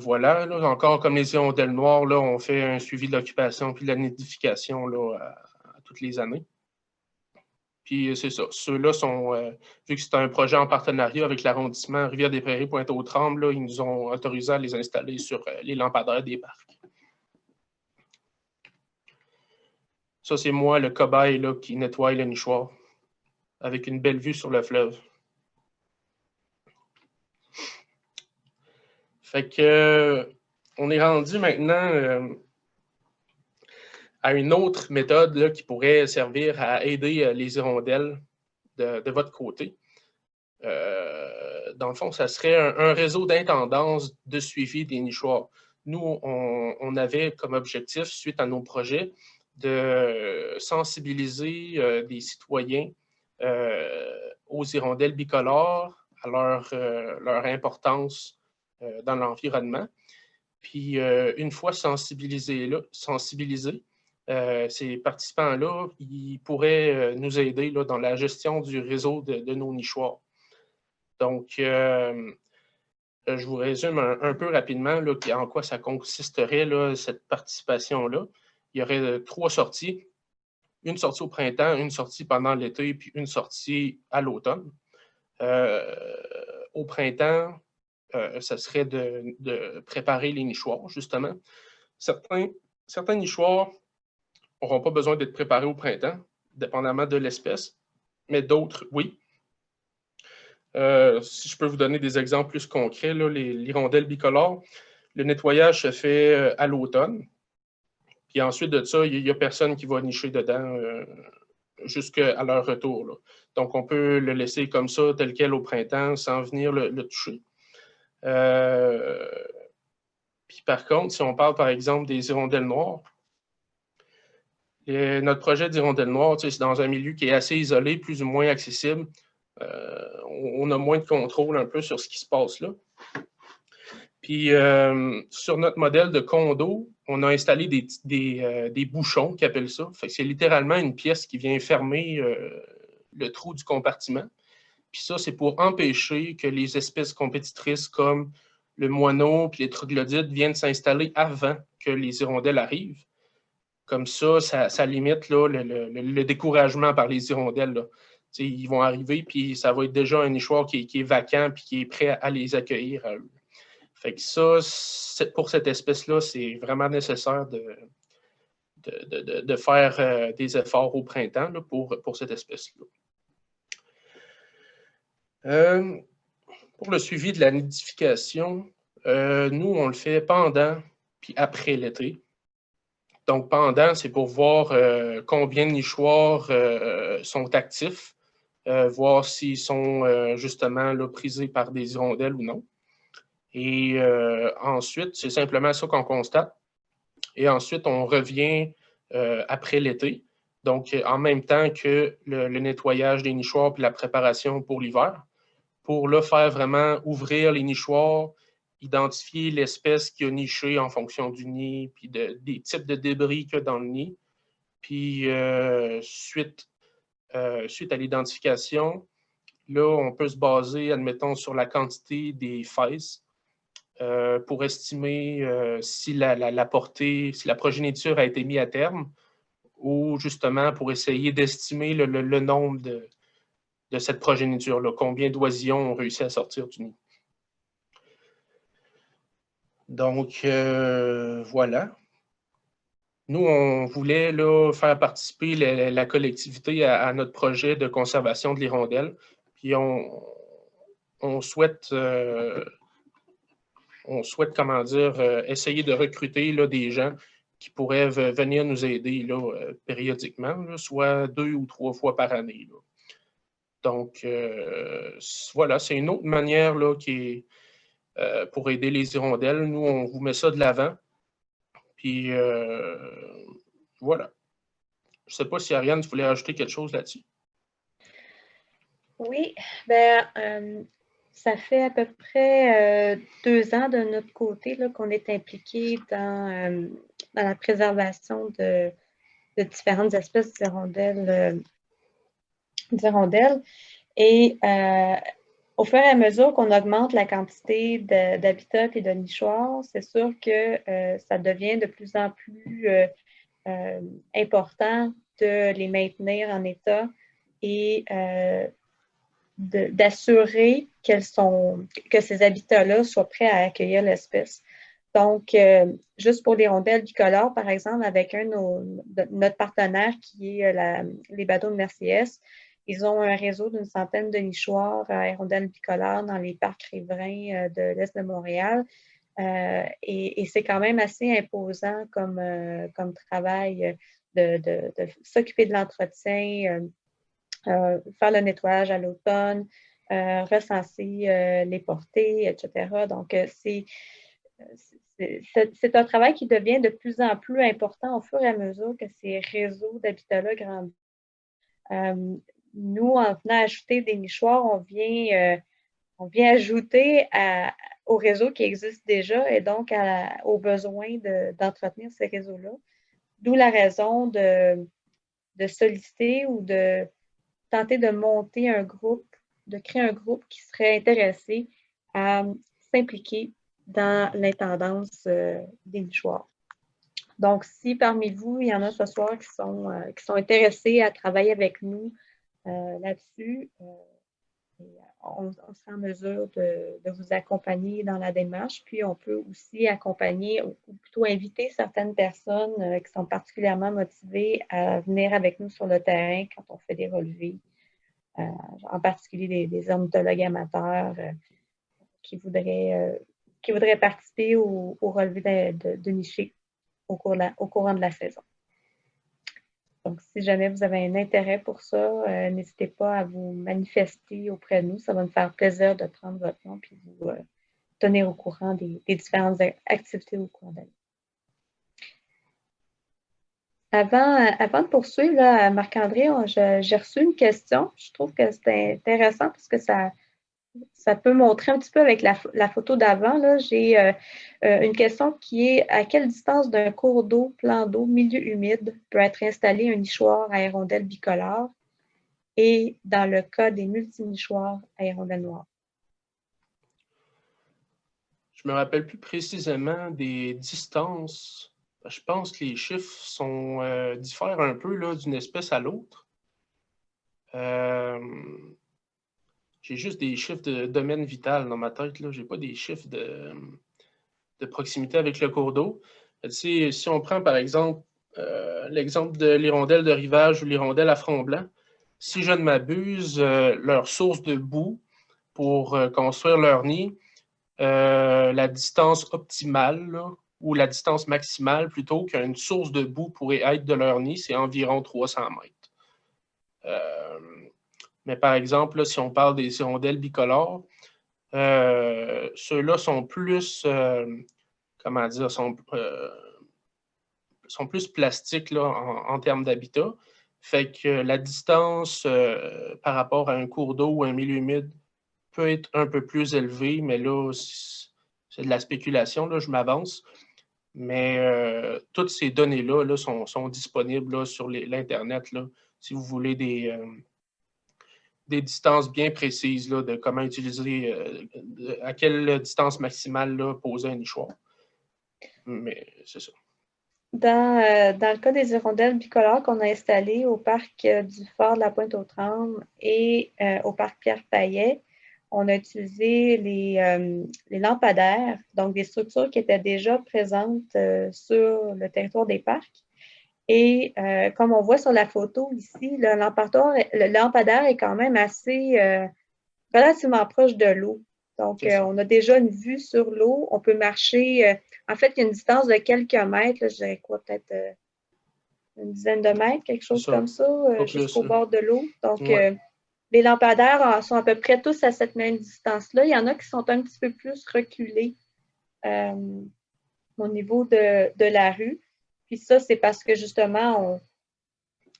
voilà, là, encore comme les hirondelles noires, là, on fait un suivi de l'occupation puis de la nidification là, à toutes les années. Puis c'est ça. Ceux-là sont, vu que c'est un projet en partenariat avec l'arrondissement Rivière-des-Prairies, Pointe-aux-Trembles, ils nous ont autorisé à les installer sur les lampadaires des parcs. Ça, c'est moi, le cobaye là, qui nettoie le nichoir avec une belle vue sur le fleuve. Fait que on est rendu maintenant à une autre méthode là, qui pourrait servir à aider les hirondelles de votre côté. Dans le fond, ça serait un réseau d'intendance de suivi des nichoirs. nous, on avait comme objectif, suite à nos projets, de sensibiliser des citoyens aux hirondelles bicolores, à leur importance dans l'environnement. Puis, une fois sensibilisés, ces participants-là, ils pourraient nous aider là, dans la gestion du réseau de nos nichoirs. Donc, je vous résume un peu rapidement là, en quoi ça consisterait, là, cette participation-là. Il y aurait 3 sorties. Une sortie au printemps, une sortie pendant l'été, puis une sortie à l'automne. Au printemps, ça serait de préparer les nichoirs, justement. Certains nichoirs n'auront pas besoin d'être préparés au printemps, dépendamment de l'espèce, mais d'autres, oui. Si je peux vous donner des exemples plus concrets, l'hirondelle bicolore, le nettoyage se fait à l'automne. Puis ensuite de ça, il n'y a personne qui va nicher dedans jusqu'à leur retour, là. Donc, on peut le laisser comme ça, tel quel au printemps, sans venir le toucher. Puis par contre, si on parle par exemple des hirondelles noires, notre projet d'hirondelles noires, c'est dans un milieu qui est assez isolé, plus ou moins accessible. On a moins de contrôle un peu sur ce qui se passe là. Puis sur notre modèle de condo, on a installé des bouchons, qui appellent ça. Fait que c'est littéralement une pièce qui vient fermer le trou du compartiment. Puis ça, c'est pour empêcher que les espèces compétitrices comme le moineau et les troglodytes viennent s'installer avant que les hirondelles arrivent. Comme ça, ça limite là, le découragement par les hirondelles, là. Ils vont arriver, puis ça va être déjà un nichoir qui est vacant puis qui est prêt à les accueillir à eux. Fait que ça, pour cette espèce-là, c'est vraiment nécessaire de faire des efforts au printemps là, pour cette espèce-là. Pour le suivi de la nidification, nous, on le fait pendant puis après l'été. Donc, pendant, c'est pour voir combien de nichoirs sont actifs, voir s'ils sont justement là, prisés par des hirondelles ou non. Et ensuite, c'est simplement ça qu'on constate. Et ensuite, on revient après l'été. Donc, en même temps que le nettoyage des nichoirs puis la préparation pour l'hiver, pour là, faire vraiment ouvrir les nichoirs, identifier l'espèce qui a niché en fonction du nid, puis des types de débris qu'il y a dans le nid. Puis, suite à l'identification, là, on peut se baser, admettons, sur la quantité des fesses pour estimer si la portée, si la progéniture a été mise à terme, ou justement pour essayer d'estimer le nombre de cette progéniture-là, combien d'oisillons ont réussi à sortir du nid. Donc, voilà. Nous, on voulait là, faire participer la collectivité à notre projet de conservation de l'hirondelle. Puis, on souhaite, comment dire, essayer de recruter là, des gens qui pourraient venir nous aider là, périodiquement, là, soit 2 ou 3 fois par année, là. Donc, voilà, c'est une autre manière là, qui est pour aider les hirondelles. Nous, on vous met ça de l'avant. Puis, voilà. Je ne sais pas si Ariane, tu voulais ajouter quelque chose là-dessus. Oui, ça fait à peu près 2 ans de notre côté qu'on est impliqué dans la préservation de différentes espèces d'hirondelles. Et au fur et à mesure qu'on augmente la quantité d'habitats et de nichoirs, c'est sûr que ça devient de plus en plus important de les maintenir en état et d'assurer que ces habitats-là soient prêts à accueillir l'espèce. Donc, juste pour les rondelles bicolores, par exemple, avec notre partenaire qui est les badauds de Merciès, ils ont un réseau d'une centaine de nichoirs à hirondelles bicolores dans les parcs riverains de l'Est de Montréal. Et c'est quand même assez imposant comme travail de s'occuper de l'entretien, faire le nettoyage à l'automne, recenser les portées, etc. Donc, c'est un travail qui devient de plus en plus important au fur et à mesure que ces réseaux d'habitat-là grandissent. Nous, en venant ajouter des nichoirs, on vient ajouter au réseau qui existe déjà et donc aux besoins d'entretenir ces réseaux-là. D'où la raison de solliciter ou de tenter de monter un groupe, de créer un groupe qui serait intéressé à s'impliquer dans l'intendance des nichoirs. Donc, si parmi vous, il y en a ce soir qui sont intéressés à travailler avec nous là-dessus, on sera en mesure de vous accompagner dans la démarche. Puis, on peut aussi accompagner ou plutôt inviter certaines personnes qui sont particulièrement motivées à venir avec nous sur le terrain quand on fait des relevés, en particulier des ornithologues amateurs qui voudraient participer au relevé de nichés au courant de la saison. Donc, si jamais vous avez un intérêt pour ça, n'hésitez pas à vous manifester auprès de nous. Ça va nous faire plaisir de prendre votre nom et vous tenir au courant des différentes activités au cours de l'année. Avant de poursuivre, là, Marc-André, j'ai reçu une question. Je trouve que c'est intéressant parce que ça peut montrer un petit peu avec la photo d'avant. J'ai une question qui est: à quelle distance d'un cours d'eau, plan d'eau, milieu humide peut être installé un nichoir à hirondelle bicolore et dans le cas des multinichoirs à hirondelle noire? Je me rappelle plus précisément des distances. Je pense que les chiffres diffèrent un peu d'une espèce à l'autre. J'ai juste des chiffres de domaine vital dans ma tête. Je n'ai pas des chiffres de proximité avec le cours d'eau. Si on prend par exemple l'exemple de l'hirondelle de rivage ou l'hirondelle à front blanc, si je ne m'abuse, leur source de boue pour construire leur nid, la distance optimale ou la distance maximale plutôt qu'une source de boue pourrait être de leur nid, c'est environ 300 mètres. Mais par exemple, là, si on parle des hirondelles bicolores, ceux-là sont plus, comment dire, sont plus plastiques là, en termes d'habitat. Fait que la distance par rapport à un cours d'eau ou un milieu humide peut être un peu plus élevée, mais là, c'est de la spéculation, là, je m'avance. Mais toutes ces données-là là, sont disponibles là, sur l'Internet, là, si vous voulez des distances bien précises là, de comment utiliser, à quelle distance maximale là, poser un nichoir. Mais c'est ça. Dans le cas des hirondelles bicolores qu'on a installées au parc du Fort de la Pointe-aux-Trembles et au parc Pierre-Payet, on a utilisé les lampadaires, donc des structures qui étaient déjà présentes sur le territoire des parcs. Et comme on voit sur la photo ici, le lampadaire est quand même assez relativement proche de l'eau. Donc, on a déjà une vue sur l'eau. On peut marcher. En fait, il y a une distance de quelques mètres. Là, je dirais quoi, peut-être une dizaine de mètres, quelque chose comme ça, jusqu'au bord de l'eau. Donc, les lampadaires sont à peu près tous à cette même distance-là. Il y en a qui sont un petit peu plus reculés au niveau de la rue. Puis ça, c'est parce que justement,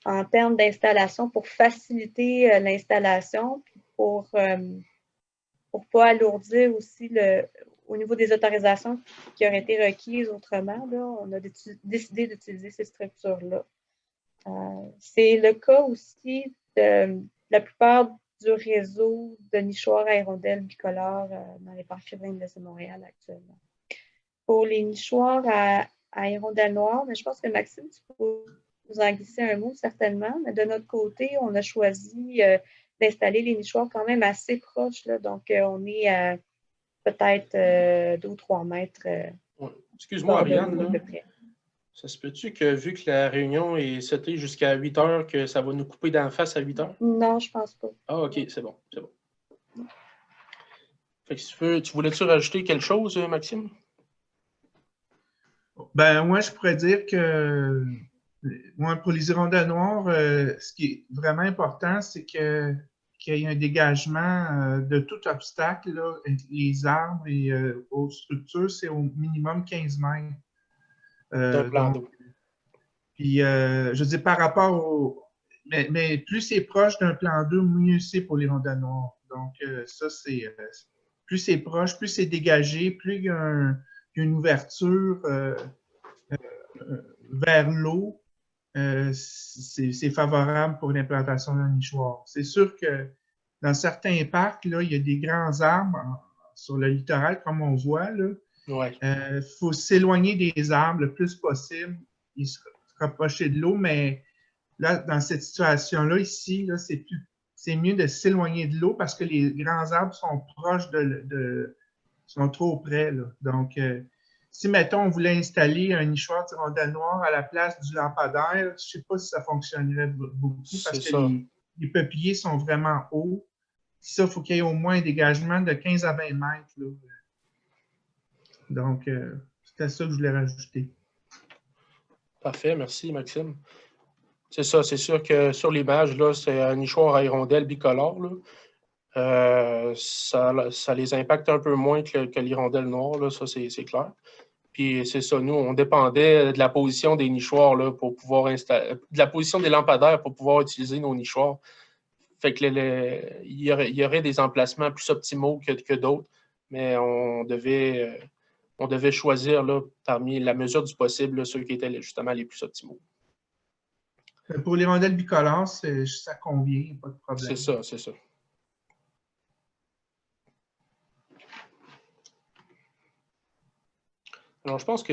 en termes d'installation, pour faciliter l'installation, puis pour ne pas alourdir aussi au niveau des autorisations qui auraient été requises autrement, là, on a décidé d'utiliser ces structures-là. C'est le cas aussi de la plupart du réseau de nichoirs à hirondelles bicolores dans les parcs riverains de l'Est de Montréal actuellement. Pour les nichoirs à hirondelles noires, mais je pense que Maxime, tu peux nous en glisser un mot certainement, mais de notre côté, on a choisi d'installer les nichoirs quand même assez proches, là, donc on est à peut-être 2 ou 3 mètres. Excuse-moi, Ariane, là, ça se peut-tu que vu que la réunion est setée jusqu'à 8 heures, que ça va nous couper d'en face à 8 heures? Non, je pense pas. Ah, OK, c'est bon, c'est bon. Fait que tu voulais-tu rajouter quelque chose, Maxime? Ben, moi, je pourrais dire que moi, pour les hirondelles noires, ce qui est vraiment important, c'est qu'ils qu'il y ait un dégagement de tout obstacle, là, les arbres et aux structures, c'est au minimum 15 mètres. D'un plan d'eau. Puis, je dis par rapport au... Mais plus c'est proche d'un plan d'eau, mieux c'est pour l'hirondelle noire. Donc, ça, c'est... plus c'est proche, plus c'est dégagé, plus il y a une ouverture vers l'eau, c'est favorable pour l'implantation d'un nichoir. C'est sûr que dans certains parcs, là, il y a des grands arbres sur le littoral, comme on voit. Il faut s'éloigner des arbres le plus possible et se rapprocher de l'eau, mais là, dans cette situation-là, ici, là, c'est mieux de s'éloigner de l'eau parce que les grands arbres sont proches sont trop près. Là. Donc, si, mettons, on voulait installer un nichoir d'hirondelle noire à la place du lampadaire, je ne sais pas si ça fonctionnerait beaucoup parce que les peupliers sont vraiment hauts. Ça, il faut qu'il y ait au moins un dégagement de 15 à 20 mètres. Là. Donc, c'était ça que je voulais rajouter. Parfait, merci Maxime. C'est ça, c'est sûr que sur l'image, là, c'est un nichoir à hirondelle bicolore. Là. Ça les impacte un peu moins que l'hirondelle noire, là, ça c'est clair. Puis c'est ça, nous, on dépendait de la position des nichoirs là, pour pouvoir installer, de la position des lampadaires pour pouvoir utiliser nos nichoirs. Fait que il y aurait des emplacements plus optimaux que d'autres, mais on devait choisir là, parmi la mesure du possible là, ceux qui étaient justement les plus optimaux. Pour l'hirondelle bicolore, ça convient, pas de problème. C'est ça, c'est ça. Alors, je pense que